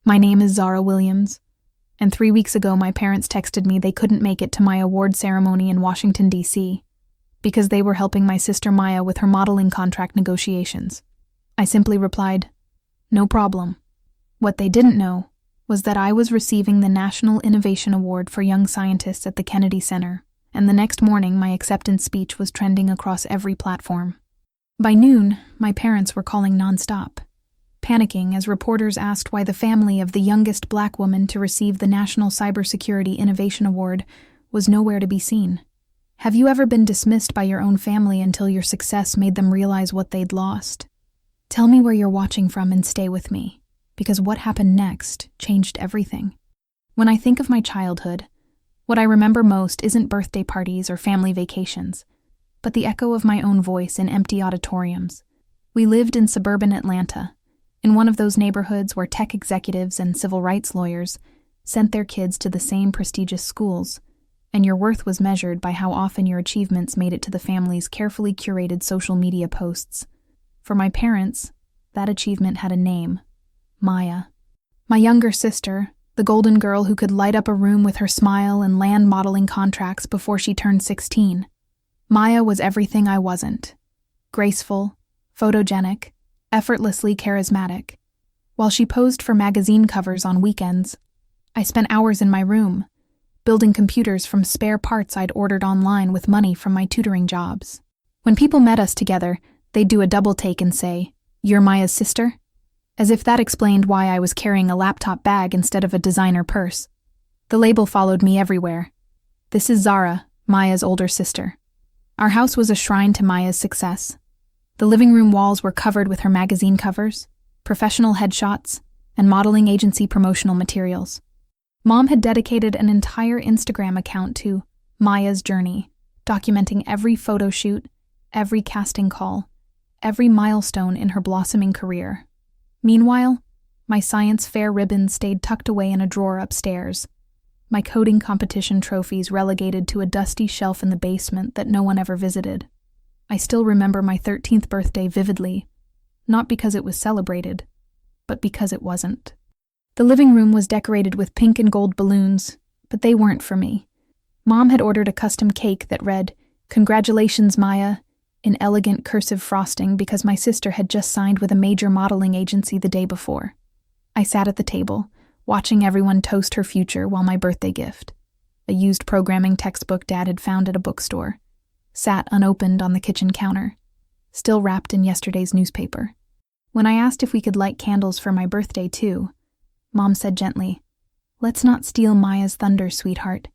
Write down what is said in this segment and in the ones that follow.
My name is Zara Williams, and 3 weeks ago my parents texted me they couldn't make it to my award ceremony in Washington, D.C., because they were helping my sister Maya with her modeling contract negotiations. I simply replied, "No problem." What they didn't know was that I was receiving the National Innovation Award for Young Scientists at the Kennedy Center, and the next morning my acceptance speech was trending across every platform. By noon, my parents were calling nonstop, panicking as reporters asked why the family of the youngest Black woman to receive the National Cybersecurity Innovation Award was nowhere to be seen. Have you ever been dismissed by your own family until your success made them realize what they'd lost? Tell me where you're watching from and stay with me, because what happened next changed everything. When I think of my childhood, what I remember most isn't birthday parties or family vacations, but the echo of my own voice in empty auditoriums. We lived in suburban Atlanta, in one of those neighborhoods where tech executives and civil rights lawyers sent their kids to the same prestigious schools, and your worth was measured by how often your achievements made it to the family's carefully curated social media posts. For my parents, that achievement had a name: Maya. My younger sister, the golden girl who could light up a room with her smile and land modeling contracts before she turned 16. Maya was everything I wasn't. Graceful, photogenic, effortlessly charismatic. While she posed for magazine covers on weekends, I spent hours in my room, building computers from spare parts I'd ordered online with money from my tutoring jobs. When people met us together, they'd do a double take and say, "You're Maya's sister?" As if that explained why I was carrying a laptop bag instead of a designer purse. The label followed me everywhere. "This is Zara, Maya's older sister." Our house was a shrine to Maya's success. The living room walls were covered with her magazine covers, professional headshots, and modeling agency promotional materials. Mom had dedicated an entire Instagram account to Maya's journey, documenting every photo shoot, every casting call, every milestone in her blossoming career. Meanwhile, my science fair ribbons stayed tucked away in a drawer upstairs, my coding competition trophies relegated to a dusty shelf in the basement that no one ever visited. I still remember my 13th birthday vividly, not because it was celebrated, but because it wasn't. The living room was decorated with pink and gold balloons, but they weren't for me. Mom had ordered a custom cake that read, "Congratulations, Maya," in elegant cursive frosting because my sister had just signed with a major modeling agency the day before. I sat at the table, watching everyone toast her future while my birthday gift, a used programming textbook Dad had found at a bookstore, sat unopened on the kitchen counter, still wrapped in yesterday's newspaper. When I asked if we could light candles for my birthday too, Mom said gently, "Let's not steal Maya's thunder, sweetheart.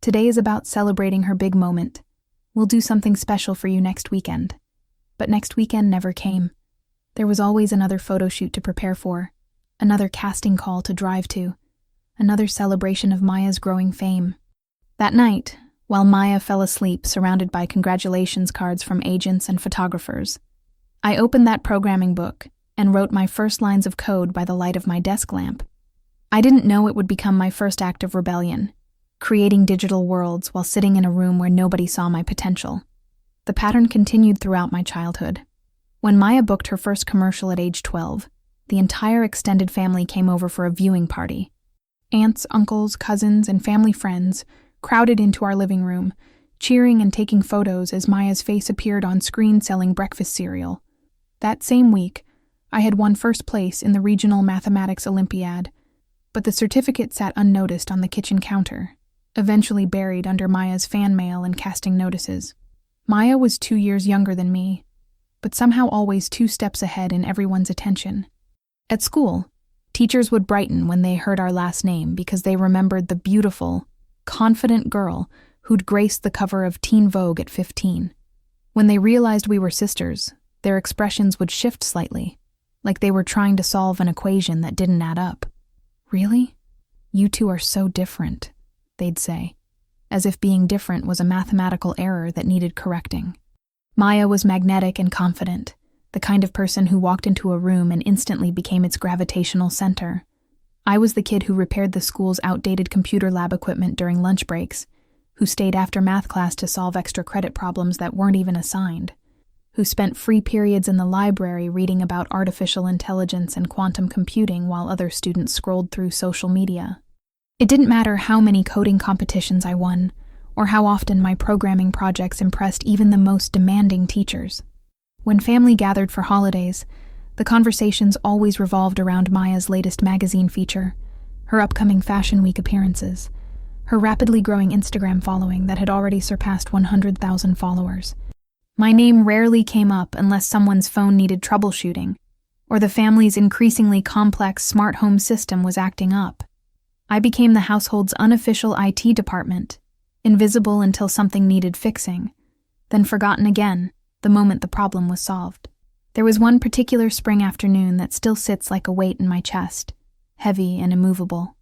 Today is about celebrating her big moment. We'll do something special for you next weekend." But next weekend never came. There was always another photo shoot to prepare for, another casting call to drive to, another celebration of Maya's growing fame. That night, while Maya fell asleep surrounded by congratulations cards from agents and photographers, I opened that programming book and wrote my first lines of code by the light of my desk lamp. I didn't know it would become my first act of rebellion, creating digital worlds while sitting in a room where nobody saw my potential. The pattern continued throughout my childhood. When Maya booked her first commercial at age 12, the entire extended family came over for a viewing party. Aunts, uncles, cousins, and family friends crowded into our living room, cheering and taking photos as Maya's face appeared on screen selling breakfast cereal. That same week, I had won first place in the regional mathematics Olympiad, but the certificate sat unnoticed on the kitchen counter, eventually buried under Maya's fan mail and casting notices. Maya was 2 years younger than me, but somehow always 2 steps ahead in everyone's attention. At school, teachers would brighten when they heard our last name because they remembered the beautiful, confident girl who'd graced the cover of Teen Vogue at 15. When they realized we were sisters, their expressions would shift slightly, like they were trying to solve an equation that didn't add up. "Really? You two are so different," they'd say, as if being different was a mathematical error that needed correcting. Maya was magnetic and confident, the kind of person who walked into a room and instantly became its gravitational center. I was the kid who repaired the school's outdated computer lab equipment during lunch breaks, who stayed after math class to solve extra credit problems that weren't even assigned. who spent free periods in the library reading about artificial intelligence and quantum computing while other students scrolled through social media. It didn't matter how many coding competitions I won, or how often my programming projects impressed even the most demanding teachers. When family gathered for holidays, the conversations always revolved around Maya's latest magazine feature, her upcoming Fashion Week appearances, her rapidly growing Instagram following that had already surpassed 100,000 followers. My name rarely came up unless someone's phone needed troubleshooting, or the family's increasingly complex smart home system was acting up. I became the household's unofficial IT department, invisible until something needed fixing, then forgotten again the moment the problem was solved. There was one particular spring afternoon that still sits like a weight in my chest, heavy and immovable.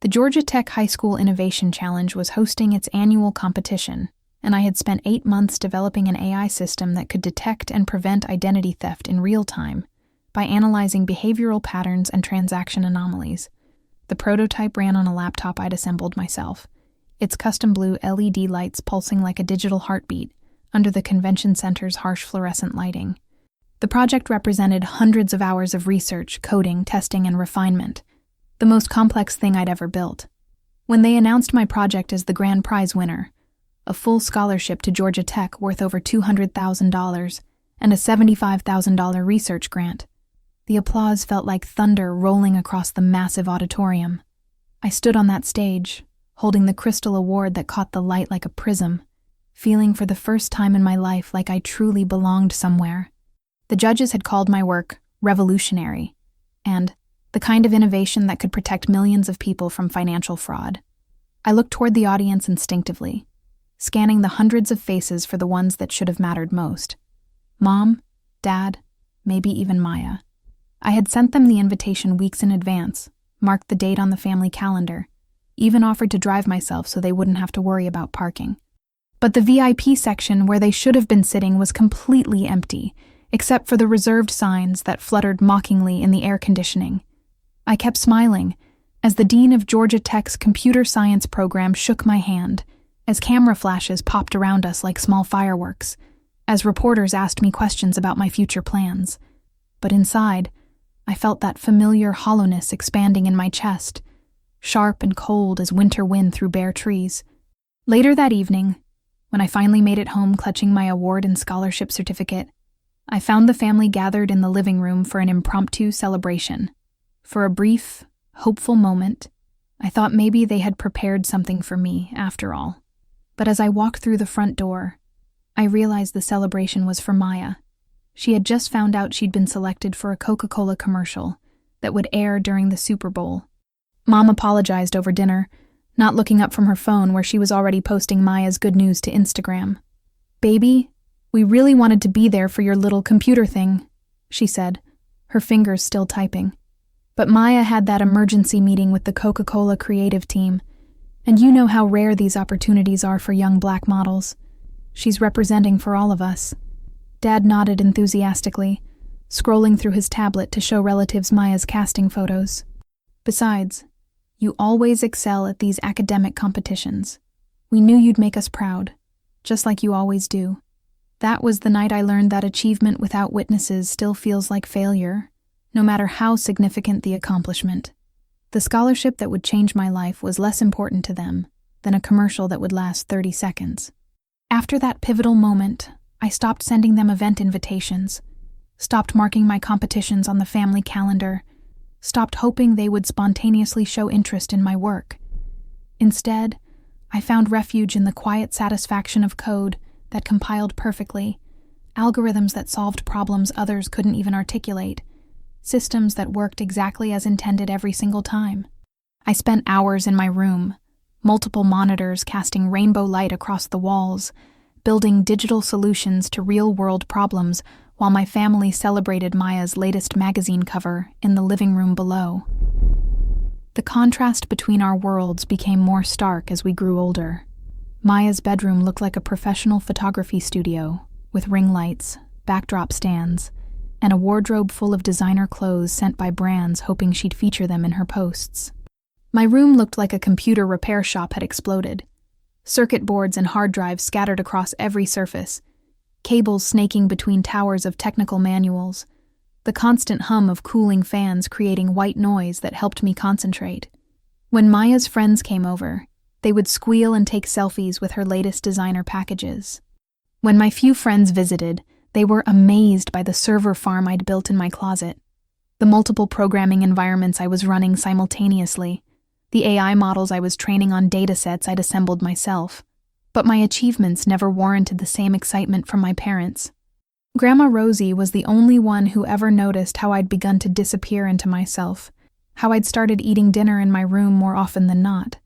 The Georgia Tech High School Innovation Challenge was hosting its annual competition, and I had spent 8 months developing an AI system that could detect and prevent identity theft in real time by analyzing behavioral patterns and transaction anomalies. The prototype ran on a laptop I'd assembled myself, its custom blue LED lights pulsing like a digital heartbeat under the convention center's harsh fluorescent lighting. The project represented hundreds of hours of research, coding, testing, and refinement, the most complex thing I'd ever built. When they announced my project as the grand prize winner, a full scholarship to Georgia Tech worth over $200,000 and a $75,000 research grant, the applause felt like thunder rolling across the massive auditorium. I stood on that stage, holding the crystal award that caught the light like a prism, feeling for the first time in my life like I truly belonged somewhere. The judges had called my work revolutionary, and the kind of innovation that could protect millions of people from financial fraud. I looked toward the audience instinctively, scanning the hundreds of faces for the ones that should have mattered most. Mom, Dad, maybe even Maya. I had sent them the invitation weeks in advance, marked the date on the family calendar, even offered to drive myself so they wouldn't have to worry about parking. But the VIP section where they should have been sitting was completely empty, except for the reserved signs that fluttered mockingly in the air conditioning. I kept smiling as the dean of Georgia Tech's computer science program shook my hand, as camera flashes popped around us like small fireworks, as reporters asked me questions about my future plans. But inside, I felt that familiar hollowness expanding in my chest, sharp and cold as winter wind through bare trees. Later that evening, when I finally made it home clutching my award and scholarship certificate, I found the family gathered in the living room for an impromptu celebration. For a brief, hopeful moment, I thought maybe they had prepared something for me after all. But as I walked through the front door, I realized the celebration was for Maya. She had just found out she'd been selected for a Coca-Cola commercial that would air during the Super Bowl. Mom apologized over dinner, not looking up from her phone where she was already posting Maya's good news to Instagram. "Baby, we really wanted to be there for your little computer thing," she said, her fingers still typing. But Maya had that emergency meeting with the Coca-Cola creative team, and you know how rare these opportunities are for young black models. She's representing for all of us. Dad nodded enthusiastically, scrolling through his tablet to show relatives Maya's casting photos. "Besides, you always excel at these academic competitions. We knew you'd make us proud, just like you always do." That was the night I learned that achievement without witnesses still feels like failure, no matter how significant the accomplishment. The scholarship that would change my life was less important to them than a commercial that would last 30 seconds. After that pivotal moment, I stopped sending them event invitations, stopped marking my competitions on the family calendar, stopped hoping they would spontaneously show interest in my work. Instead, I found refuge in the quiet satisfaction of code that compiled perfectly, algorithms that solved problems others couldn't even articulate, systems that worked exactly as intended every single time. I spent hours in my room, multiple monitors casting rainbow light across the walls, building digital solutions to real-world problems while my family celebrated Maya's latest magazine cover in the living room below. The contrast between our worlds became more stark as we grew older. Maya's bedroom looked like a professional photography studio, with ring lights, backdrop stands, and a wardrobe full of designer clothes sent by brands hoping she'd feature them in her posts. My room looked like a computer repair shop had exploded. Circuit boards and hard drives scattered across every surface, cables snaking between towers of technical manuals, the constant hum of cooling fans creating white noise that helped me concentrate. When Maya's friends came over, they would squeal and take selfies with her latest designer packages. When my few friends visited, they were amazed by the server farm I'd built in my closet, the multiple programming environments I was running simultaneously, the AI models I was training on datasets I'd assembled myself. But my achievements never warranted the same excitement from my parents. Grandma Rosie was the only one who ever noticed how I'd begun to disappear into myself, how I'd started eating dinner in my room more often than not,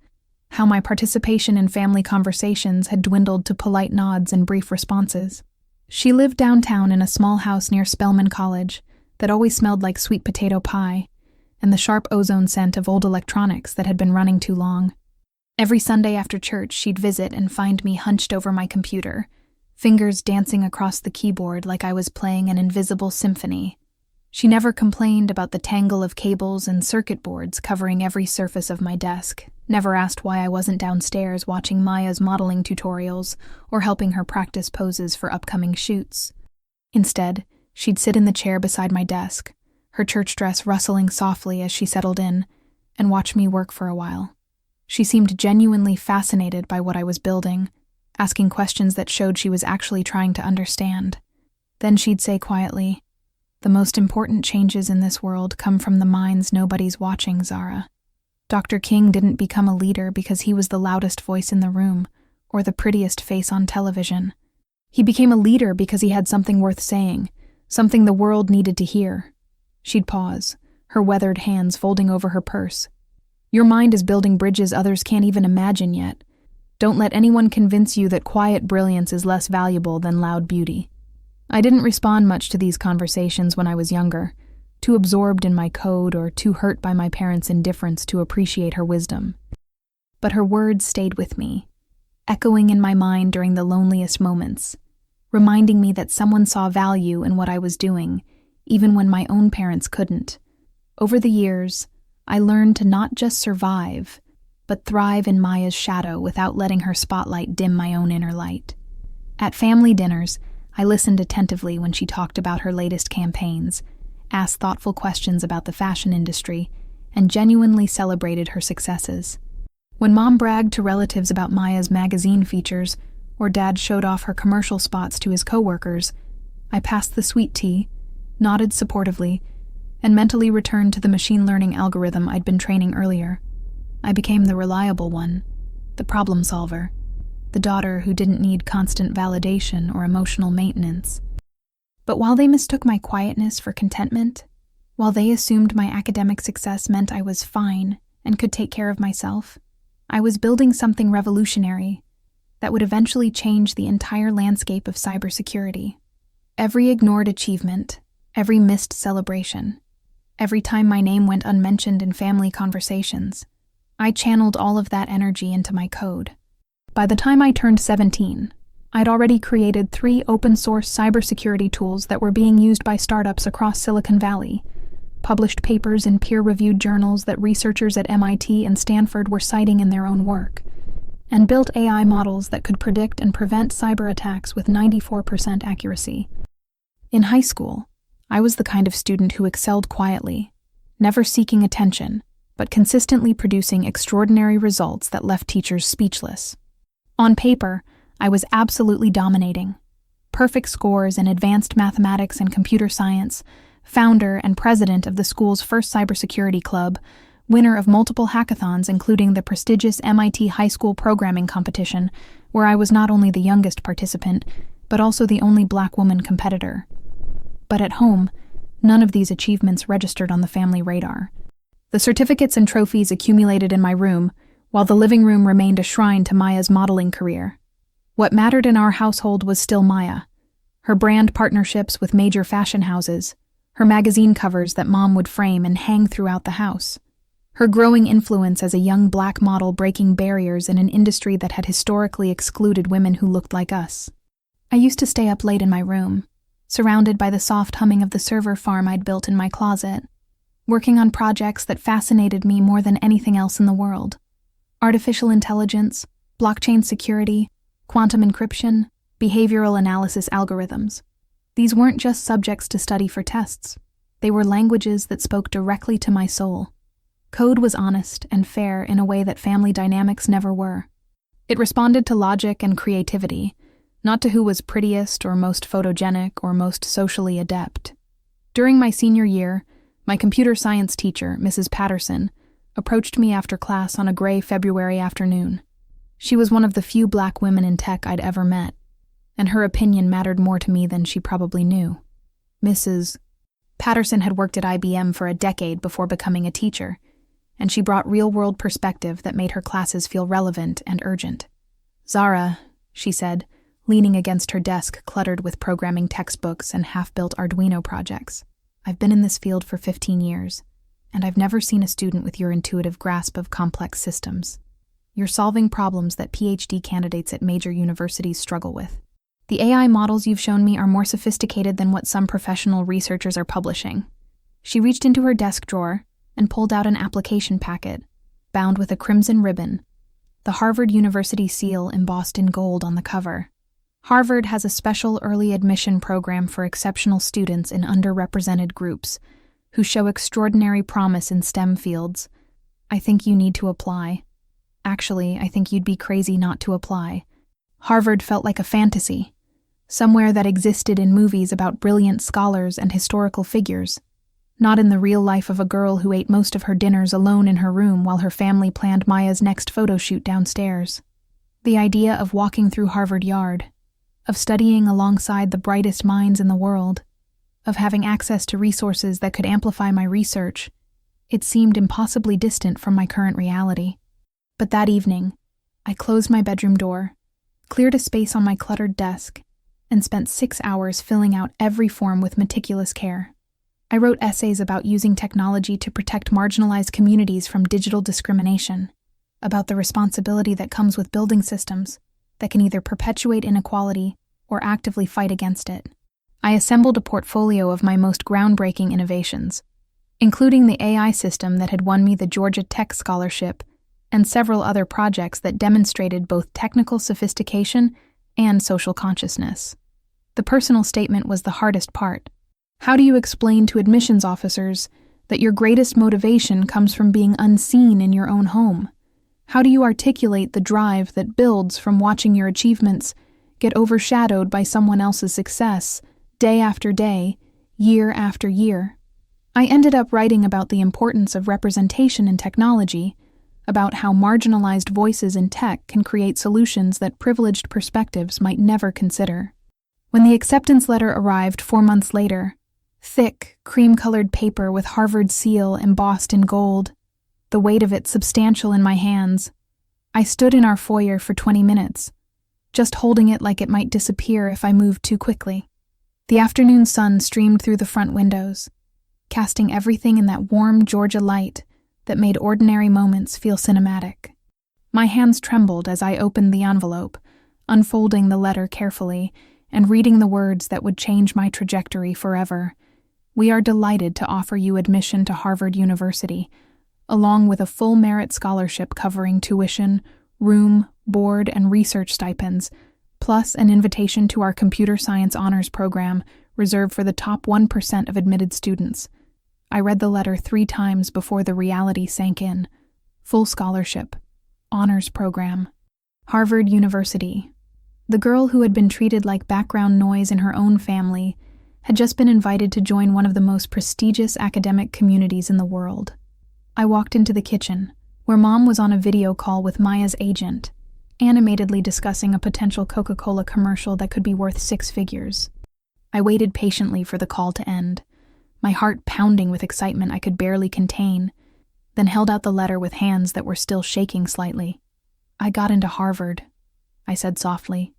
how my participation in family conversations had dwindled to polite nods and brief responses. She lived downtown in a small house near Spelman College that always smelled like sweet potato pie and the sharp ozone scent of old electronics that had been running too long. Every Sunday after church, she'd visit and find me hunched over my computer, fingers dancing across the keyboard like I was playing an invisible symphony. She never complained about the tangle of cables and circuit boards covering every surface of my desk, never asked why I wasn't downstairs watching Maya's modeling tutorials or helping her practice poses for upcoming shoots. Instead, she'd sit in the chair beside my desk, her church dress rustling softly as she settled in, and watch me work for a while. She seemed genuinely fascinated by what I was building, asking questions that showed she was actually trying to understand. Then she'd say quietly, "The most important changes in this world come from the minds nobody's watching, Zara. Dr. King didn't become a leader because he was the loudest voice in the room or the prettiest face on television. He became a leader because he had something worth saying, something the world needed to hear." She'd pause, her weathered hands folding over her purse. "Your mind is building bridges others can't even imagine yet. Don't let anyone convince you that quiet brilliance is less valuable than loud beauty." I didn't respond much to these conversations when I was younger, too absorbed in my code or too hurt by my parents' indifference to appreciate her wisdom. But her words stayed with me, echoing in my mind during the loneliest moments, reminding me that someone saw value in what I was doing, even when my own parents couldn't. Over the years, I learned to not just survive, but thrive in Maya's shadow without letting her spotlight dim my own inner light. At family dinners, I listened attentively when she talked about her latest campaigns, asked thoughtful questions about the fashion industry, and genuinely celebrated her successes. When Mom bragged to relatives about Maya's magazine features, or Dad showed off her commercial spots to his coworkers, I passed the sweet tea, nodded supportively, and mentally returned to the machine learning algorithm I'd been training earlier. I became the reliable one, the problem solver, the daughter who didn't need constant validation or emotional maintenance. But while they mistook my quietness for contentment, while they assumed my academic success meant I was fine and could take care of myself, I was building something revolutionary that would eventually change the entire landscape of cybersecurity. Every ignored achievement, every missed celebration, every time my name went unmentioned in family conversations, I channeled all of that energy into my code. By the time I turned 17, I'd already created 3 open-source cybersecurity tools that were being used by startups across Silicon Valley, published papers in peer-reviewed journals that researchers at MIT and Stanford were citing in their own work, and built AI models that could predict and prevent cyber attacks with 94% accuracy. In high school, I was the kind of student who excelled quietly, never seeking attention, but consistently producing extraordinary results that left teachers speechless. On paper, I was absolutely dominating. Perfect scores in advanced mathematics and computer science, founder and president of the school's first cybersecurity club, winner of multiple hackathons including the prestigious MIT High School Programming Competition, where I was not only the youngest participant, but also the only Black woman competitor. But at home, none of these achievements registered on the family radar. The certificates and trophies accumulated in my room, while the living room remained a shrine to Maya's modeling career. What mattered in our household was still Maya, her brand partnerships with major fashion houses, her magazine covers that Mom would frame and hang throughout the house, her growing influence as a young Black model breaking barriers in an industry that had historically excluded women who looked like us. I used to stay up late in my room, surrounded by the soft humming of the server farm I'd built in my closet, working on projects that fascinated me more than anything else in the world. Artificial intelligence, blockchain security, quantum encryption, behavioral analysis algorithms. These weren't just subjects to study for tests. They were languages that spoke directly to my soul. Code was honest and fair in a way that family dynamics never were. It responded to logic and creativity, not to who was prettiest or most photogenic or most socially adept. During my senior year, my computer science teacher, Mrs. Patterson, approached me after class on a gray February afternoon. She was one of the few black women in tech I'd ever met, and her opinion mattered more to me than she probably knew. Mrs. Patterson had worked at IBM for a decade before becoming a teacher, and she brought real-world perspective that made her classes feel relevant and urgent. "Zara," she said, leaning against her desk cluttered with programming textbooks and half-built Arduino projects, "I've been in this field for 15 years, and I've never seen a student with your intuitive grasp of complex systems. You're solving problems that PhD candidates at major universities struggle with. The AI models you've shown me are more sophisticated than what some professional researchers are publishing." She reached into her desk drawer and pulled out an application packet, bound with a crimson ribbon, the Harvard University seal embossed in gold on the cover. Harvard has a special early admission program for exceptional students in underrepresented groups who show extraordinary promise in STEM fields. I think you need to apply. Actually, I think you'd be crazy not to apply. Harvard felt like a fantasy, somewhere that existed in movies about brilliant scholars and historical figures, not in the real life of a girl who ate most of her dinners alone in her room while her family planned Maya's next photo shoot downstairs. The idea of walking through Harvard Yard, of studying alongside the brightest minds in the world, of having access to resources that could amplify my research, it seemed impossibly distant from my current reality. But that evening, I closed my bedroom door, cleared a space on my cluttered desk, and spent 6 hours filling out every form with meticulous care. I wrote essays about using technology to protect marginalized communities from digital discrimination, about the responsibility that comes with building systems that can either perpetuate inequality or actively fight against it. I assembled a portfolio of my most groundbreaking innovations, including the AI system that had won me the Georgia Tech Scholarship and several other projects that demonstrated both technical sophistication and social consciousness. The personal statement was the hardest part. How do you explain to admissions officers that your greatest motivation comes from being unseen in your own home? How do you articulate the drive that builds from watching your achievements get overshadowed by someone else's success, day after day, year after year? I ended up writing about the importance of representation in technology, about how marginalized voices in tech can create solutions that privileged perspectives might never consider. When the acceptance letter arrived 4 months later, thick, cream-colored paper with Harvard's seal embossed in gold, the weight of it substantial in my hands, I stood in our foyer for 20 minutes, just holding it like it might disappear if I moved too quickly. The afternoon sun streamed through the front windows, casting everything in that warm Georgia light that made ordinary moments feel cinematic. My hands trembled as I opened the envelope, unfolding the letter carefully and reading the words that would change my trajectory forever. "We are delighted to offer you admission to Harvard University, along with a full merit scholarship covering tuition, room, board, and research stipends, plus an invitation to our computer science honors program reserved for the top 1% of admitted students." I read the letter 3 times before the reality sank in. Full scholarship, honors program, Harvard University. The girl who had been treated like background noise in her own family had just been invited to join one of the most prestigious academic communities in the world. I walked into the kitchen, where Mom was on a video call with Maya's agent, animatedly discussing a potential Coca-Cola commercial that could be worth 6 figures. I waited patiently for the call to end, my heart pounding with excitement I could barely contain, then held out the letter with hands that were still shaking slightly. "I got into Harvard," I said softly,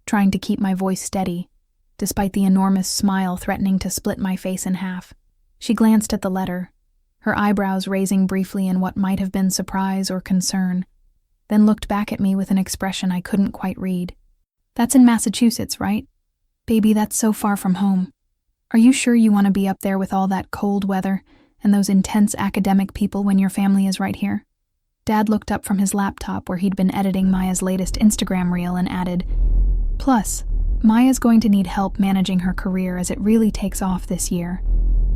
trying to keep my voice steady, despite the enormous smile threatening to split my face in half. She glanced at the letter, her eyebrows raising briefly in what might have been surprise or concern, then looked back at me with an expression I couldn't quite read. "That's in Massachusetts, right? Baby, that's so far from home. Are you sure you want to be up there with all that cold weather and those intense academic people when your family is right here?" Dad looked up from his laptop where he'd been editing Maya's latest Instagram reel and added, "Plus, Maya's going to need help managing her career as it really takes off this year.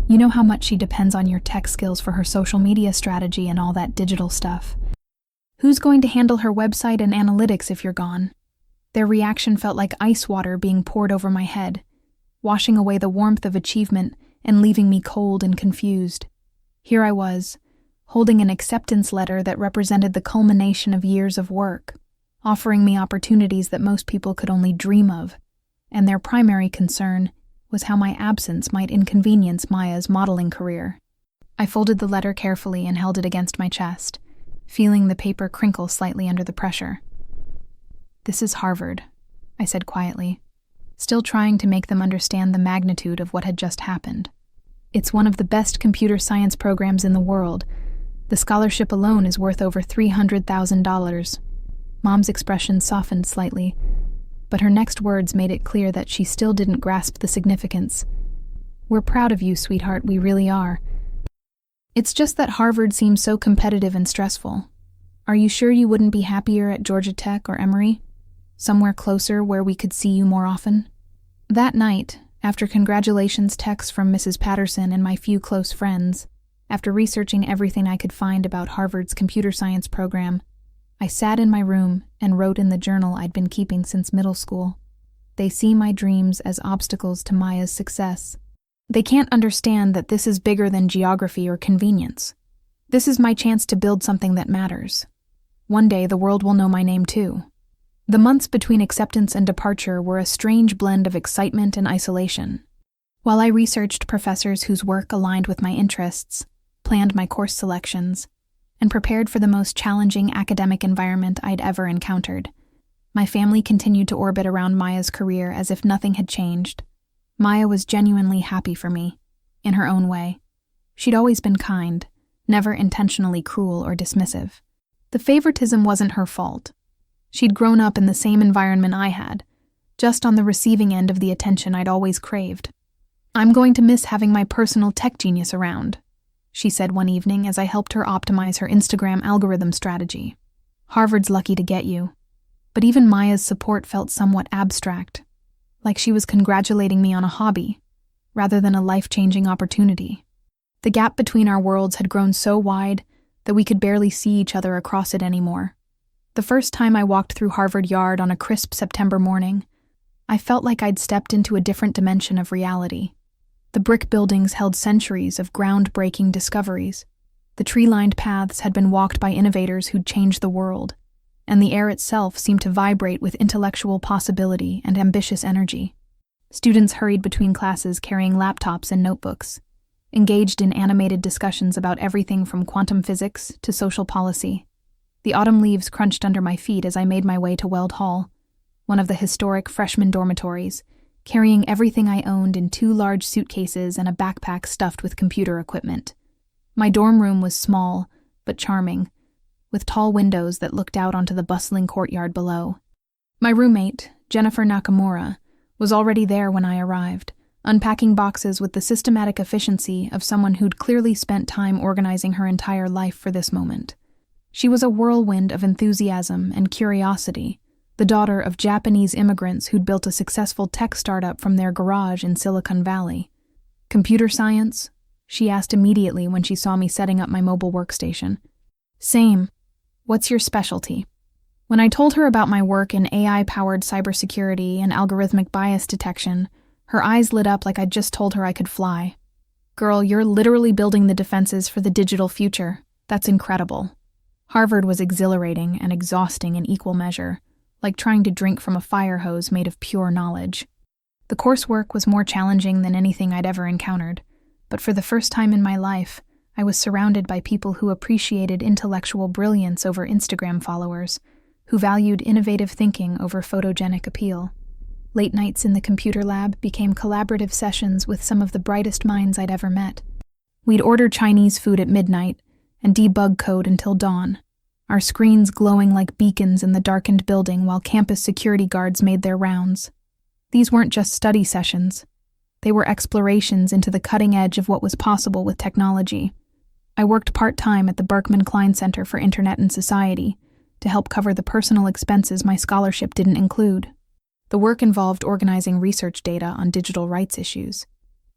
You know how much she depends on your tech skills for her social media strategy and all that digital stuff. Who's going to handle her website and analytics if you're gone? Their reaction felt like ice water being poured over my head, washing away the warmth of achievement and leaving me cold and confused. Here I was, holding an acceptance letter that represented the culmination of years of work, offering me opportunities that most people could only dream of, and their primary concern was how my absence might inconvenience Maya's modeling career. I folded the letter carefully and held it against my chest, feeling the paper crinkle slightly under the pressure. "This is Harvard," I said quietly, still trying to make them understand the magnitude of what had just happened. "It's one of the best computer science programs in the world. The scholarship alone is worth over $300,000. Mom's expression softened slightly, but her next words made it clear that she still didn't grasp the significance. "We're proud of you, sweetheart, we really are. It's just that Harvard seems so competitive and stressful. Are you sure you wouldn't be happier at Georgia Tech or Emory? Somewhere closer where we could see you more often?" That night, after congratulations texts from Mrs. Patterson and my few close friends, after researching everything I could find about Harvard's computer science program, I sat in my room and wrote in the journal I'd been keeping since middle school. "They see my dreams as obstacles to Maya's success. They can't understand that this is bigger than geography or convenience. This is my chance to build something that matters. One day the world will know my name too." The months between acceptance and departure were a strange blend of excitement and isolation. While I researched professors whose work aligned with my interests, planned my course selections, and prepared for the most challenging academic environment I'd ever encountered, my family continued to orbit around Maya's career as if nothing had changed. Maya was genuinely happy for me, in her own way. She'd always been kind, never intentionally cruel or dismissive. The favoritism wasn't her fault. She'd grown up in the same environment I had, just on the receiving end of the attention I'd always craved. "I'm going to miss having my personal tech genius around," she said one evening as I helped her optimize her Instagram algorithm strategy. "Harvard's lucky to get you." But even Maya's support felt somewhat abstract, like she was congratulating me on a hobby, rather than a life-changing opportunity. The gap between our worlds had grown so wide that we could barely see each other across it anymore. The first time I walked through Harvard Yard on a crisp September morning, I felt like I'd stepped into a different dimension of reality. The brick buildings held centuries of groundbreaking discoveries. The tree-lined paths had been walked by innovators who'd changed the world, and the air itself seemed to vibrate with intellectual possibility and ambitious energy. Students hurried between classes carrying laptops and notebooks, engaged in animated discussions about everything from quantum physics to social policy. The autumn leaves crunched under my feet as I made my way to Weld Hall, one of the historic freshman dormitories, carrying everything I owned in 2 large suitcases and a backpack stuffed with computer equipment. My dorm room was small, but charming, with tall windows that looked out onto the bustling courtyard below. My roommate, Jennifer Nakamura, was already there when I arrived, unpacking boxes with the systematic efficiency of someone who'd clearly spent time organizing her entire life for this moment. She was a whirlwind of enthusiasm and curiosity, the daughter of Japanese immigrants who'd built a successful tech startup from their garage in Silicon Valley. "Computer science?" she asked immediately when she saw me setting up my mobile workstation. "Same. What's your specialty?" When I told her about my work in AI-powered cybersecurity and algorithmic bias detection, her eyes lit up like I'd just told her I could fly. "Girl, you're literally building the defenses for the digital future. That's incredible." Harvard was exhilarating and exhausting in equal measure, like trying to drink from a fire hose made of pure knowledge. The coursework was more challenging than anything I'd ever encountered, but for the first time in my life, I was surrounded by people who appreciated intellectual brilliance over Instagram followers, who valued innovative thinking over photogenic appeal. Late nights in the computer lab became collaborative sessions with some of the brightest minds I'd ever met. We'd order Chinese food at midnight and debug code until dawn, our screens glowing like beacons in the darkened building while campus security guards made their rounds. These weren't just study sessions. They were explorations into the cutting edge of what was possible with technology. I worked part-time at the Berkman Klein Center for Internet and Society to help cover the personal expenses my scholarship didn't include. The work involved organizing research data on digital rights issues,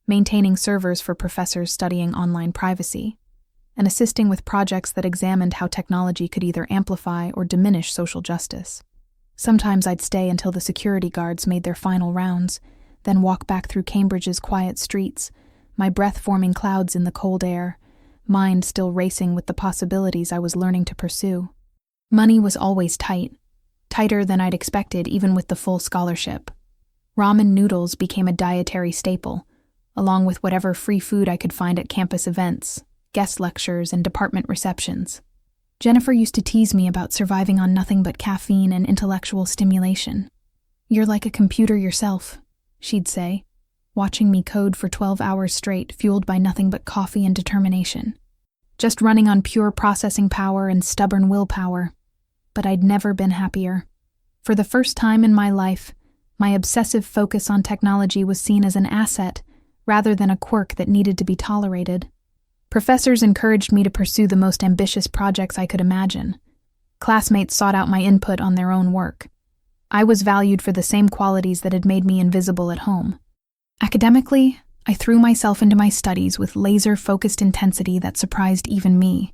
maintaining servers for professors studying online privacy, and assisting with projects that examined how technology could either amplify or diminish social justice. Sometimes I'd stay until the security guards made their final rounds, then walk back through Cambridge's quiet streets, my breath forming clouds in the cold air, mind still racing with the possibilities I was learning to pursue. Money was always tight, tighter than I'd expected even with the full scholarship. Ramen noodles became a dietary staple, along with whatever free food I could find at campus events, guest lectures, and department receptions. Jennifer used to tease me about surviving on nothing but caffeine and intellectual stimulation. "You're like a computer yourself," she'd say, watching me code for 12 hours straight, fueled by nothing but coffee and determination. Just running on pure processing power and stubborn willpower. But I'd never been happier. For the first time in my life, my obsessive focus on technology was seen as an asset rather than a quirk that needed to be tolerated. Professors encouraged me to pursue the most ambitious projects I could imagine. Classmates sought out my input on their own work. I was valued for the same qualities that had made me invisible at home. Academically, I threw myself into my studies with laser-focused intensity that surprised even me.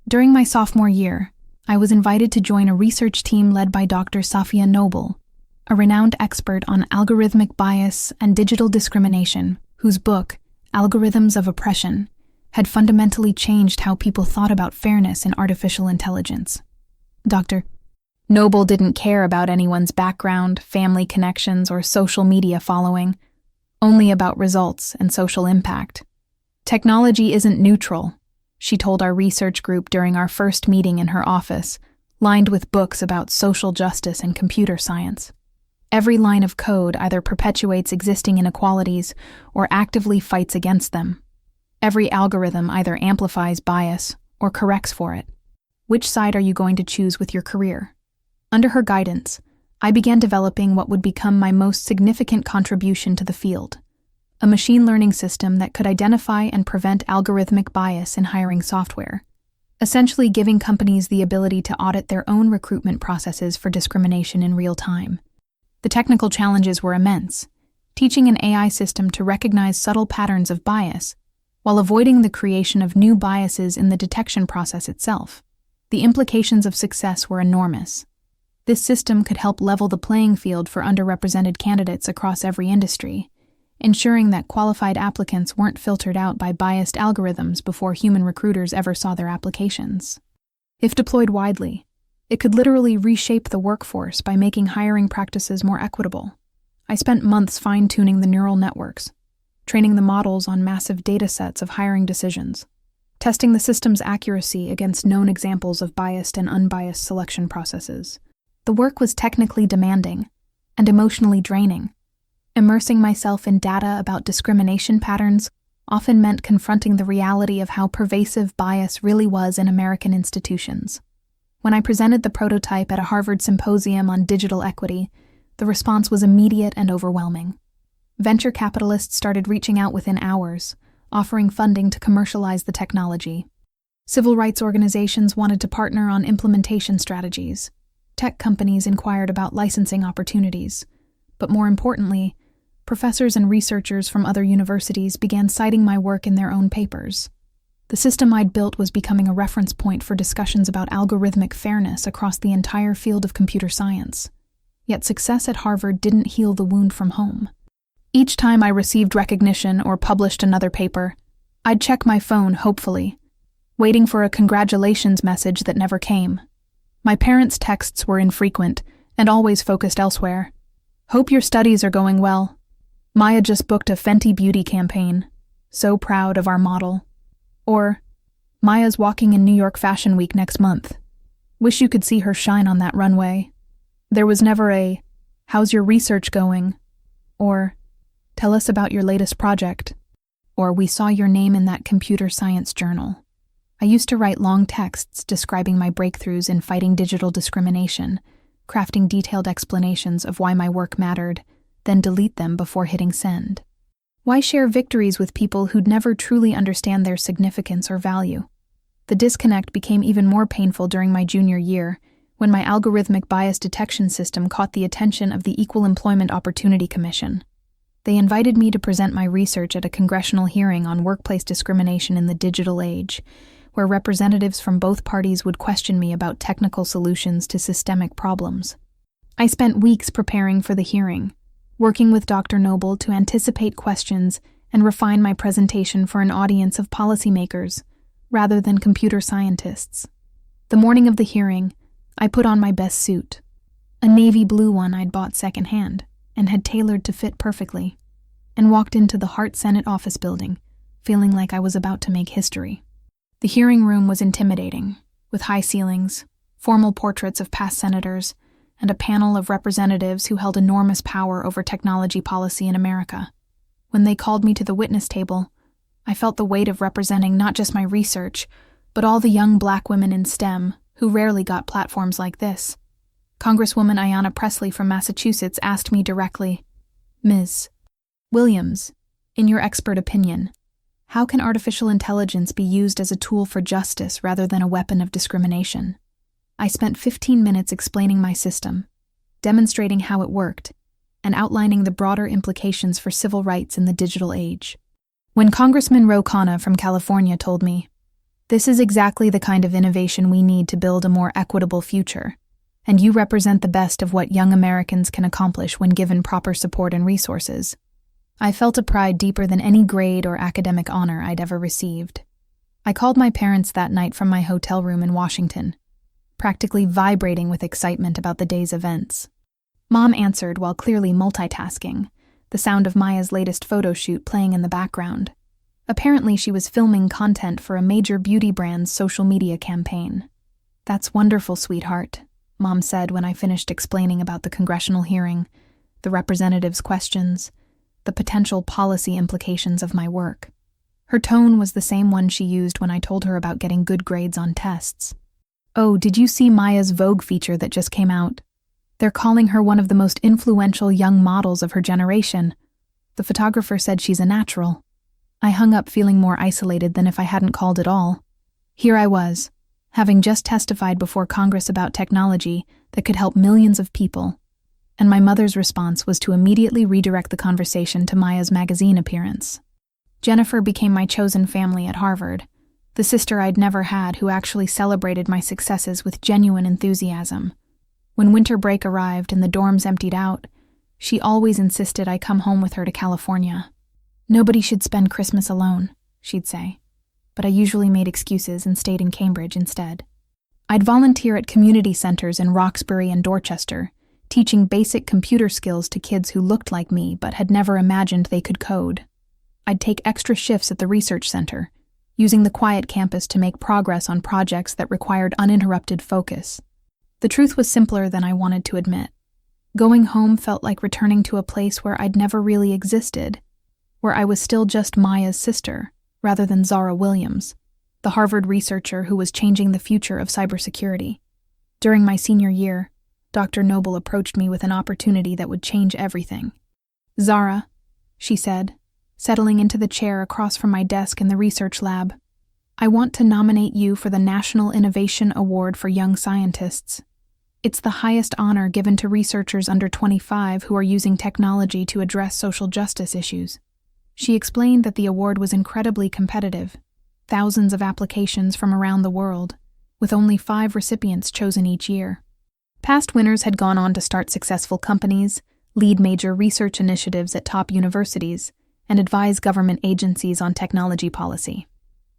During my sophomore year, I was invited to join a research team led by Dr. Safia Noble, a renowned expert on algorithmic bias and digital discrimination, whose book, Algorithms of Oppression, had fundamentally changed how people thought about fairness in artificial intelligence. Dr. Noble didn't care about anyone's background, family connections, or social media following, only about results and social impact. "Technology isn't neutral," she told our research group during our first meeting in her office, lined with books about social justice and computer science. "Every line of code either perpetuates existing inequalities or actively fights against them. Every algorithm either amplifies bias or corrects for it. Which side are you going to choose with your career?" Under her guidance, I began developing what would become my most significant contribution to the field, a machine learning system that could identify and prevent algorithmic bias in hiring software, essentially giving companies the ability to audit their own recruitment processes for discrimination in real time. The technical challenges were immense, teaching an AI system to recognize subtle patterns of bias while avoiding the creation of new biases in the detection process itself. The implications of success were enormous. This system could help level the playing field for underrepresented candidates across every industry, ensuring that qualified applicants weren't filtered out by biased algorithms before human recruiters ever saw their applications. If deployed widely, it could literally reshape the workforce by making hiring practices more equitable. I spent months fine-tuning the neural networks, training the models on massive datasets of hiring decisions, testing the system's accuracy against known examples of biased and unbiased selection processes. The work was technically demanding and emotionally draining. Immersing myself in data about discrimination patterns often meant confronting the reality of how pervasive bias really was in American institutions. When I presented the prototype at a Harvard symposium on digital equity, the response was immediate and overwhelming. Venture capitalists started reaching out within hours, offering funding to commercialize the technology. Civil rights organizations wanted to partner on implementation strategies. Tech companies inquired about licensing opportunities. But more importantly, professors and researchers from other universities began citing my work in their own papers. The system I'd built was becoming a reference point for discussions about algorithmic fairness across the entire field of computer science. Yet success at Harvard didn't heal the wound from home. Each time I received recognition or published another paper, I'd check my phone hopefully, waiting for a congratulations message that never came. My parents' texts were infrequent and always focused elsewhere. "Hope your studies are going well. Maya just booked a Fenty beauty campaign. So proud of our model." Or, "Maya's walking in New York Fashion Week next month. Wish you could see her shine on that runway." There was never a, "How's your research going?" Or, "Tell us about your latest project." Or, "We saw your name in that computer science journal." I used to write long texts describing my breakthroughs in fighting digital discrimination, crafting detailed explanations of why my work mattered, then delete them before hitting send. Why share victories with people who'd never truly understand their significance or value? The disconnect became even more painful during my junior year, when my algorithmic bias detection system caught the attention of the Equal Employment Opportunity Commission. They invited me to present my research at a congressional hearing on workplace discrimination in the digital age, where representatives from both parties would question me about technical solutions to systemic problems. I spent weeks preparing for the hearing, working with Dr. Noble to anticipate questions and refine my presentation for an audience of policymakers, rather than computer scientists. The morning of the hearing, I put on my best suit, a navy blue one I'd bought secondhand and had tailored to fit perfectly, and walked into the Hart Senate office building, feeling like I was about to make history. The hearing room was intimidating, with high ceilings, formal portraits of past senators, and a panel of representatives who held enormous power over technology policy in America. When they called me to the witness table, I felt the weight of representing not just my research, but all the young black women in STEM who rarely got platforms like this. Congresswoman Ayanna Pressley from Massachusetts asked me directly, "Ms. Williams, in your expert opinion, how can artificial intelligence be used as a tool for justice rather than a weapon of discrimination?" I spent 15 minutes explaining my system, demonstrating how it worked, and outlining the broader implications for civil rights in the digital age. When Congressman Ro Khanna from California told me, "This is exactly the kind of innovation we need to build a more equitable future, and you represent the best of what young Americans can accomplish when given proper support and resources," I felt a pride deeper than any grade or academic honor I'd ever received. I called my parents that night from my hotel room in Washington, practically vibrating with excitement about the day's events. Mom answered while clearly multitasking, the sound of Maya's latest photo shoot playing in the background. Apparently she was filming content for a major beauty brand's social media campaign. "That's wonderful, sweetheart," Mom said when I finished explaining about the congressional hearing, the representatives' questions, the potential policy implications of my work. Her tone was the same one she used when I told her about getting good grades on tests. "Oh, did you see Maya's Vogue feature that just came out? They're calling her one of the most influential young models of her generation. The photographer said she's a natural." I hung up feeling more isolated than if I hadn't called at all. Here I was, having just testified before Congress about technology that could help millions of people, and my mother's response was to immediately redirect the conversation to Maya's magazine appearance. Jennifer became my chosen family at Harvard, the sister I'd never had who actually celebrated my successes with genuine enthusiasm. When winter break arrived and the dorms emptied out, she always insisted I come home with her to California. "Nobody should spend Christmas alone," she'd say, but I usually made excuses and stayed in Cambridge instead. I'd volunteer at community centers in Roxbury and Dorchester, teaching basic computer skills to kids who looked like me but had never imagined they could code. I'd take extra shifts at the research center, using the quiet campus to make progress on projects that required uninterrupted focus. The truth was simpler than I wanted to admit. Going home felt like returning to a place where I'd never really existed, where I was still just Maya's sister, rather than Zara Williams, the Harvard researcher who was changing the future of cybersecurity. During my senior year, Dr. Noble approached me with an opportunity that would change everything. "Zara," she said, settling into the chair across from my desk in the research lab, "I want to nominate you for the National Innovation Award for Young Scientists. It's the highest honor given to researchers under 25 who are using technology to address social justice issues." She explained that the award was incredibly competitive, thousands of applications from around the world, with only 5 recipients chosen each year. Past winners had gone on to start successful companies, lead major research initiatives at top universities, and advise government agencies on technology policy.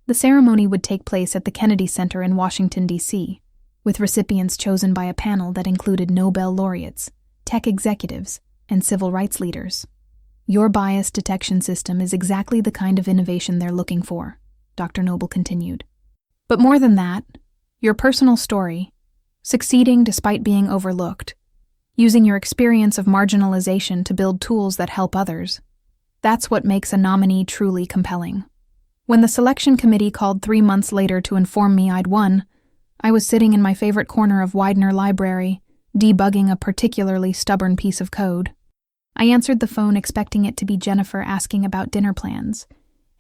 The ceremony would take place at the Kennedy Center in Washington, D.C., with recipients chosen by a panel that included Nobel laureates, tech executives, and civil rights leaders. "Your bias detection system is exactly the kind of innovation they're looking for," Dr. Noble continued. "But more than that, your personal story, succeeding despite being overlooked, using your experience of marginalization to build tools that help others, that's what makes a nominee truly compelling." When the selection committee called 3 months later to inform me I'd won, I was sitting in my favorite corner of Widener Library, debugging a particularly stubborn piece of code. I answered the phone expecting it to be Jennifer asking about dinner plans,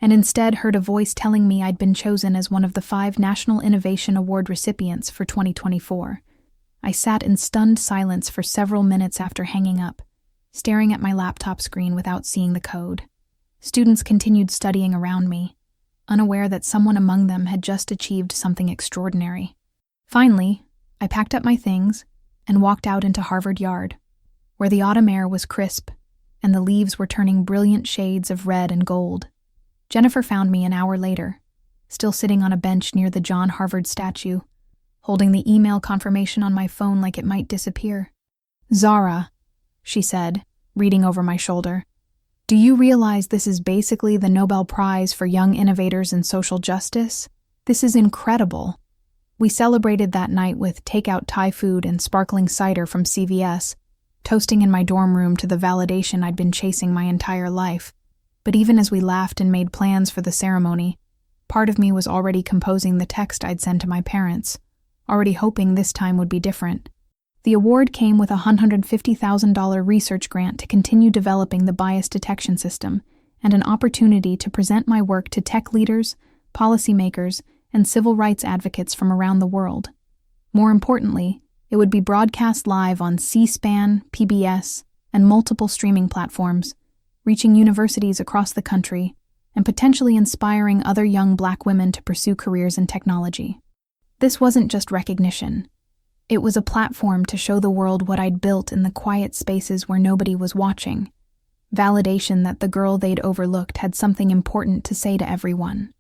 and instead heard a voice telling me I'd been chosen as one of the 5 National Innovation Award recipients for 2024. I sat in stunned silence for several minutes after hanging up, staring at my laptop screen without seeing the code. Students continued studying around me, unaware that someone among them had just achieved something extraordinary. Finally, I packed up my things and walked out into Harvard Yard, where the autumn air was crisp and the leaves were turning brilliant shades of red and gold. Jennifer found me an hour later, still sitting on a bench near the John Harvard statue, holding the email confirmation on my phone like it might disappear. "Zara," she said, reading over my shoulder, "do you realize this is basically the Nobel Prize for Young Innovators in Social Justice? This is incredible." We celebrated that night with takeout Thai food and sparkling cider from CVS, toasting in my dorm room to the validation I'd been chasing my entire life. But even as we laughed and made plans for the ceremony, part of me was already composing the text I'd send to my parents, already hoping this time would be different. The award came with a $150,000 research grant to continue developing the bias detection system and an opportunity to present my work to tech leaders, policymakers, and civil rights advocates from around the world. More importantly, it would be broadcast live on C-SPAN, PBS, and multiple streaming platforms, reaching universities across the country and potentially inspiring other young Black women to pursue careers in technology. This wasn't just recognition. It was a platform to show the world what I'd built in the quiet spaces where nobody was watching. Validation that the girl they'd overlooked had something important to say to everyone.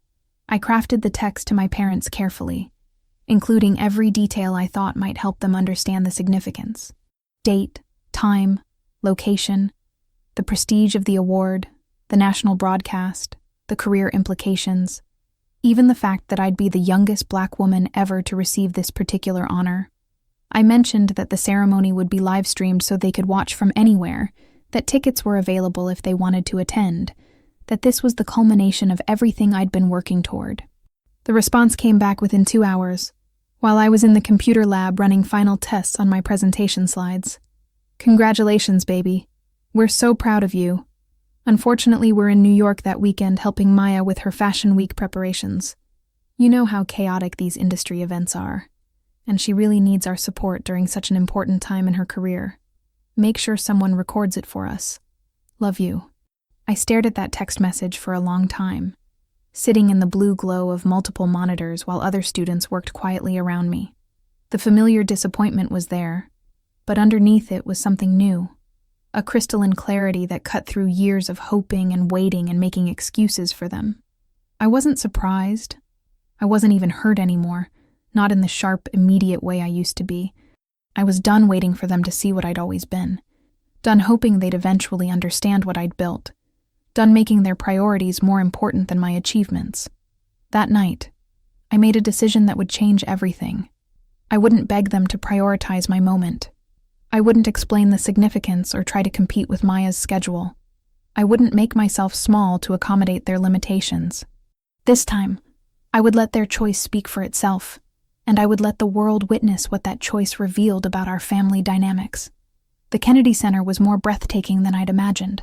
I crafted the text to my parents carefully, including every detail I thought might help them understand the significance. Date, time, location, the prestige of the award, the national broadcast, the career implications, even the fact that I'd be the youngest Black woman ever to receive this particular honor. I mentioned that the ceremony would be live-streamed so they could watch from anywhere, that tickets were available if they wanted to attend, that this was the culmination of everything I'd been working toward. The response came back within 2 hours, while I was in the computer lab running final tests on my presentation slides. "Congratulations, baby. We're so proud of you. Unfortunately, we're in New York that weekend helping Maya with her Fashion Week preparations. You know how chaotic these industry events are, and she really needs our support during such an important time in her career. Make sure someone records it for us. Love you." I stared at that text message for a long time, sitting in the blue glow of multiple monitors while other students worked quietly around me. The familiar disappointment was there, but underneath it was something new, a crystalline clarity that cut through years of hoping and waiting and making excuses for them. I wasn't surprised. I wasn't even hurt anymore, not in the sharp, immediate way I used to be. I was done waiting for them to see what I'd always been, done hoping they'd eventually understand what I'd built, done making their priorities more important than my achievements. That night, I made a decision that would change everything. I wouldn't beg them to prioritize my moment. I wouldn't explain the significance or try to compete with Maya's schedule. I wouldn't make myself small to accommodate their limitations. This time, I would let their choice speak for itself, and I would let the world witness what that choice revealed about our family dynamics. The Kennedy Center was more breathtaking than I'd imagined,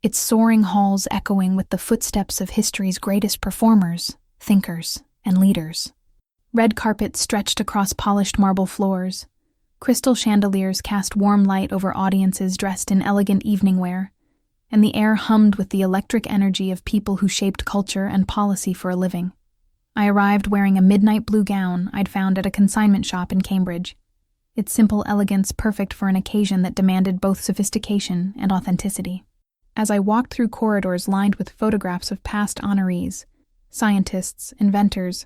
its soaring halls echoing with the footsteps of history's greatest performers, thinkers, and leaders. Red carpets stretched across polished marble floors. Crystal chandeliers cast warm light over audiences dressed in elegant evening wear, and the air hummed with the electric energy of people who shaped culture and policy for a living. I arrived wearing a midnight blue gown I'd found at a consignment shop in Cambridge, its simple elegance perfect for an occasion that demanded both sophistication and authenticity. As I walked through corridors lined with photographs of past honorees, scientists, inventors,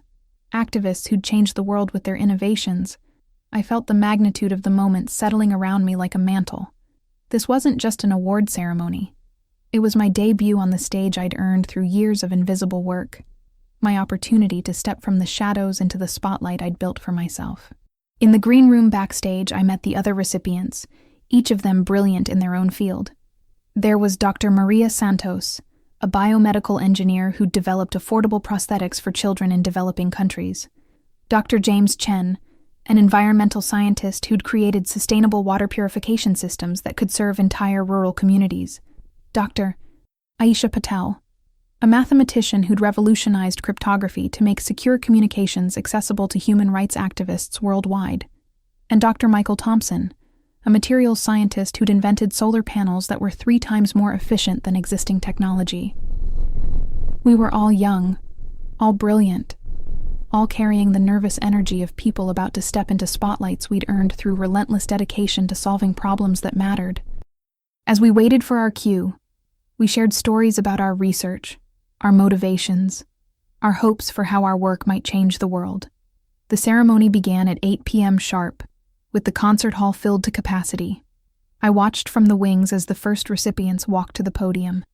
activists who'd changed the world with their innovations, I felt the magnitude of the moment settling around me like a mantle. This wasn't just an award ceremony. It was my debut on the stage I'd earned through years of invisible work, my opportunity to step from the shadows into the spotlight I'd built for myself. In the green room backstage, I met the other recipients, each of them brilliant in their own field. There was Dr. Maria Santos, a biomedical engineer who'd developed affordable prosthetics for children in developing countries. Dr. James Chen, an environmental scientist who'd created sustainable water purification systems that could serve entire rural communities. Dr. Aisha Patel, a mathematician who'd revolutionized cryptography to make secure communications accessible to human rights activists worldwide. and Dr. Michael Thompson, a materials scientist who'd invented solar panels that were 3 times more efficient than existing technology. We were all young, all brilliant, all carrying the nervous energy of people about to step into spotlights we'd earned through relentless dedication to solving problems that mattered. As we waited for our cue, we shared stories about our research, our motivations, our hopes for how our work might change the world. The ceremony began at 8 p.m. sharp, with the concert hall filled to capacity. I watched from the wings as the first recipients walked to the podium,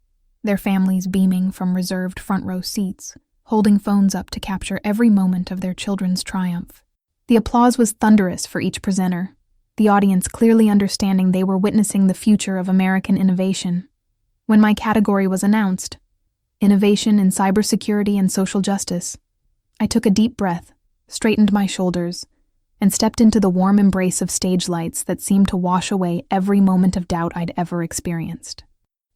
their families beaming from reserved front-row seats, holding phones up to capture every moment of their children's triumph. The applause was thunderous for each presenter, the audience clearly understanding they were witnessing the future of American innovation. When my category was announced, Innovation in Cybersecurity and Social Justice, I took a deep breath, straightened my shoulders, and stepped into the warm embrace of stage lights that seemed to wash away every moment of doubt I'd ever experienced.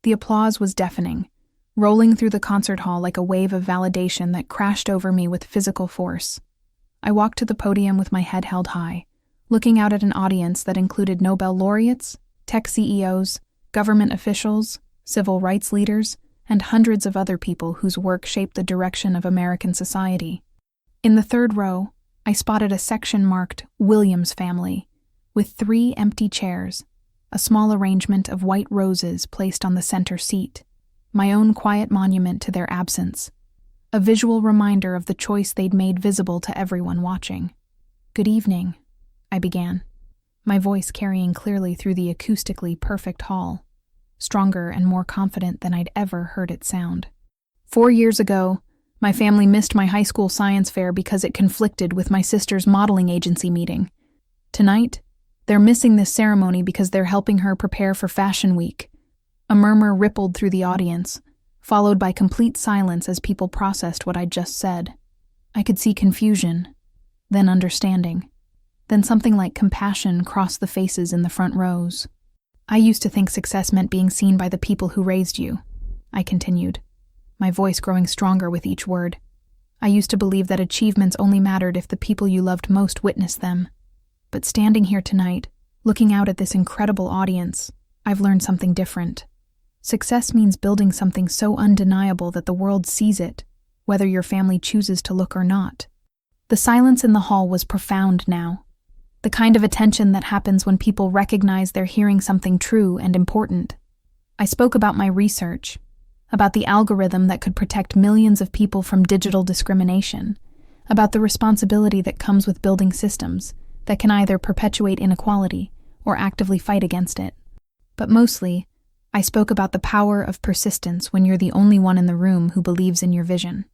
The applause was deafening, rolling through the concert hall like a wave of validation that crashed over me with physical force. I walked to the podium with my head held high, looking out at an audience that included Nobel laureates, tech CEOs, government officials, civil rights leaders, and hundreds of other people whose work shaped the direction of American society. In the third row, I spotted a section marked Williams Family, with 3 empty chairs, a small arrangement of white roses placed on the center seat, my own quiet monument to their absence, a visual reminder of the choice they'd made visible to everyone watching. "Good evening," I began, my voice carrying clearly through the acoustically perfect hall, stronger and more confident than I'd ever heard it sound. 4 years ago, my family missed my high school science fair because it conflicted with my sister's modeling agency meeting. Tonight, they're missing this ceremony because they're helping her prepare for Fashion Week. A murmur rippled through the audience, followed by complete silence as people processed what I'd just said. I could see confusion, then understanding, then something like compassion cross the faces in the front rows. "I used to think success meant being seen by the people who raised you," I continued, my voice growing stronger with each word. "I used to believe that achievements only mattered if the people you loved most witnessed them. But standing here tonight, looking out at this incredible audience, I've learned something different. Success means building something so undeniable that the world sees it, whether your family chooses to look or not." The silence in the hall was profound now, the kind of attention that happens when people recognize they're hearing something true and important. I spoke about my research, about the algorithm that could protect millions of people from digital discrimination, about the responsibility that comes with building systems that can either perpetuate inequality or actively fight against it. But mostly, I spoke about the power of persistence when you're the only one in the room who believes in your vision.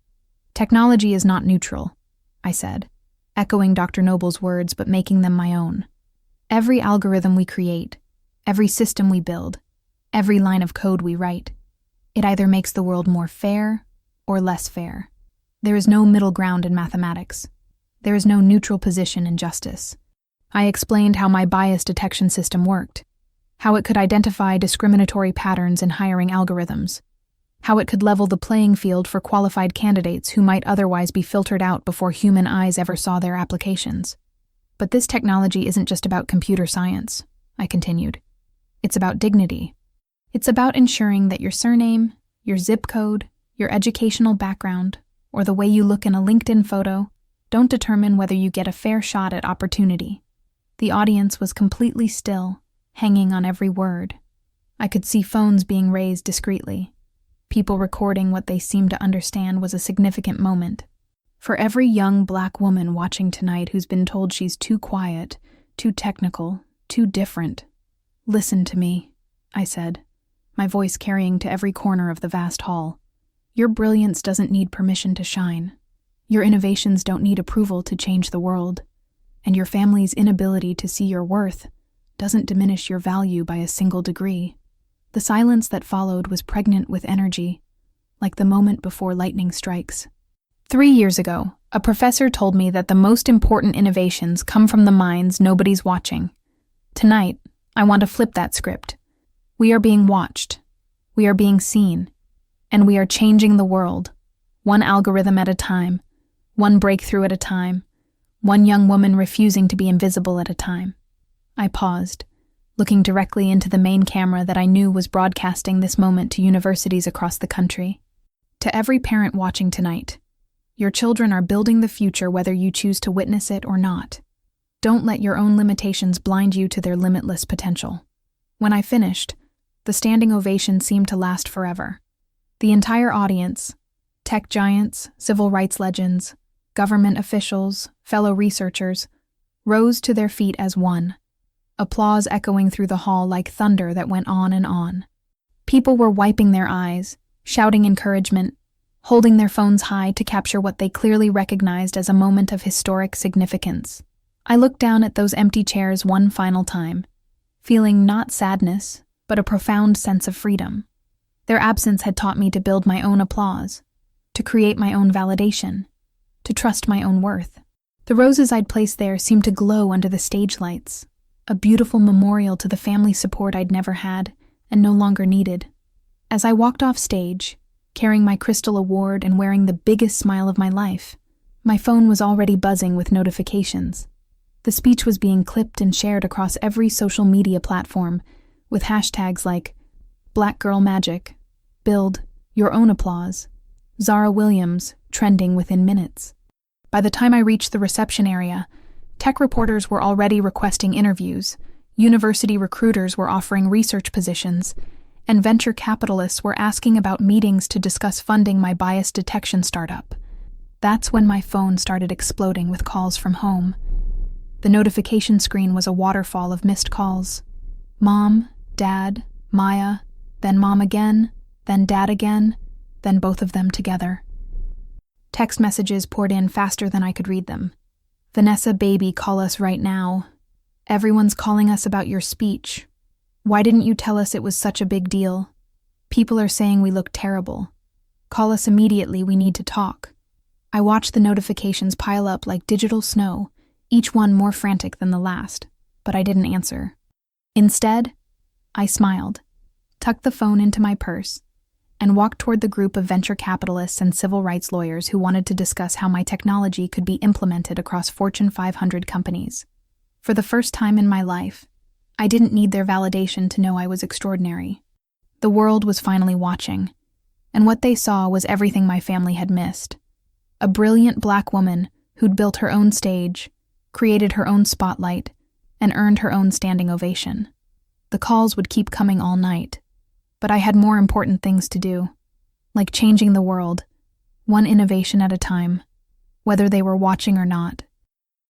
"Technology is not neutral," I said, echoing Dr. Noble's words but making them my own. "Every algorithm we create, every system we build, every line of code we write, it either makes the world more fair or less fair. There is no middle ground in mathematics. There is no neutral position in justice." I explained how my bias detection system worked, how it could identify discriminatory patterns in hiring algorithms, how it could level the playing field for qualified candidates who might otherwise be filtered out before human eyes ever saw their applications. "But this technology isn't just about computer science," I continued. "It's about dignity. It's about ensuring that your surname, your zip code, your educational background, or the way you look in a LinkedIn photo don't determine whether you get a fair shot at opportunity." The audience was completely still, hanging on every word. I could see phones being raised discreetly. People recording what they seemed to understand was a significant moment. For every young Black woman watching tonight who's been told she's too quiet, too technical, too different, listen to me, I said, my voice carrying to every corner of the vast hall. Your brilliance doesn't need permission to shine. Your innovations don't need approval to change the world. And your family's inability to see your worth doesn't diminish your value by a single degree. The silence that followed was pregnant with energy, like the moment before lightning strikes. 3 years ago, a professor told me that the most important innovations come from the minds nobody's watching. Tonight, I want to flip that script. We are being watched. We are being seen. And we are changing the world, one algorithm at a time, one breakthrough at a time, one young woman refusing to be invisible at a time. I paused, looking directly into the main camera that I knew was broadcasting this moment to universities across the country. To every parent watching tonight, your children are building the future whether you choose to witness it or not. Don't let your own limitations blind you to their limitless potential. When I finished, the standing ovation seemed to last forever. The entire audience, tech giants, civil rights legends, government officials, fellow researchers, rose to their feet as one, applause echoing through the hall like thunder that went on and on. People were wiping their eyes, shouting encouragement, holding their phones high to capture what they clearly recognized as a moment of historic significance. I looked down at those empty chairs one final time, feeling not sadness, but a profound sense of freedom. Their absence had taught me to build my own applause, to create my own validation, to trust my own worth. The roses I'd placed there seemed to glow under the stage lights, a beautiful memorial to the family support I'd never had and no longer needed. As I walked off stage, carrying my crystal award and wearing the biggest smile of my life, my phone was already buzzing with notifications. The speech was being clipped and shared across every social media platform, with hashtags like Black Girl Magic, Build, Your Own Applause, Zara Williams trending within minutes. By the time I reached the reception area, tech reporters were already requesting interviews, university recruiters were offering research positions, and venture capitalists were asking about meetings to discuss funding my bias detection startup. That's when my phone started exploding with calls from home. The notification screen was a waterfall of missed calls. Mom, Dad, Maya, then Mom again, then Dad again, then both of them together. Text messages poured in faster than I could read them. Vanessa, baby, call us right now. Everyone's calling us about your speech. Why didn't you tell us it was such a big deal? People are saying we look terrible. Call us immediately, we need to talk. I watched the notifications pile up like digital snow, each one more frantic than the last, but I didn't answer. Instead, I smiled, tucked the phone into my purse, and walked toward the group of venture capitalists and civil rights lawyers who wanted to discuss how my technology could be implemented across Fortune 500 companies. For the first time in my life, I didn't need their validation to know I was extraordinary. The world was finally watching, and what they saw was everything my family had missed. A brilliant Black woman who'd built her own stage, created her own spotlight, and earned her own standing ovation. The calls would keep coming all night, but I had more important things to do, like changing the world, one innovation at a time, whether they were watching or not.